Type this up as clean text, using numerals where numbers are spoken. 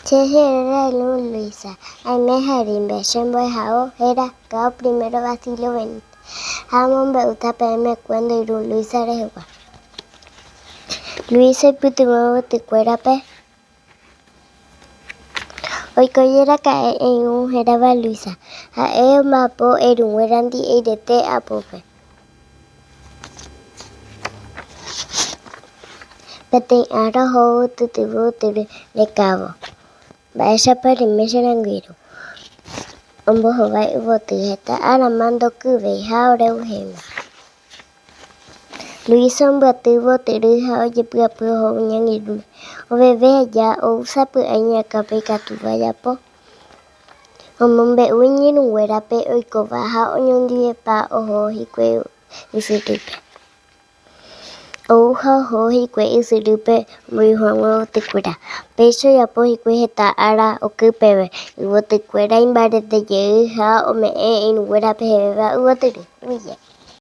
Chejera Luisa, Aime Jarimbe, Shemboejao, era Cabo primero Basilio Benítez. Jamón Beuta PM cuando Irún Luisa Rejua. Luisa y Putimabo Ticuerape. Hoy coyera cae en un jeraba Luisa. A mapo erun erandi eirete apope. Peten arajo tutibu tiri le Cabo. Vaya para Mesheranguiro. Ombo Jogai Botijeta Aramando Cube Jaure Eugenia. Luisa Mbativo Terija Oye Piapujo Ñe'ẽry. O bebé ya o usa aña cape catuvayapo. Omombe uñiru huerape oikovaha oñondiepa oho hikue ysyrype. Ouha oho hikue ysyrype mbo'ehuãngue tykuera. Péicha ojapo hikue heta ára okýpeve yvotykuéra imbaretejey ha ome'ẽ irũnguérape hevéva yvotyry.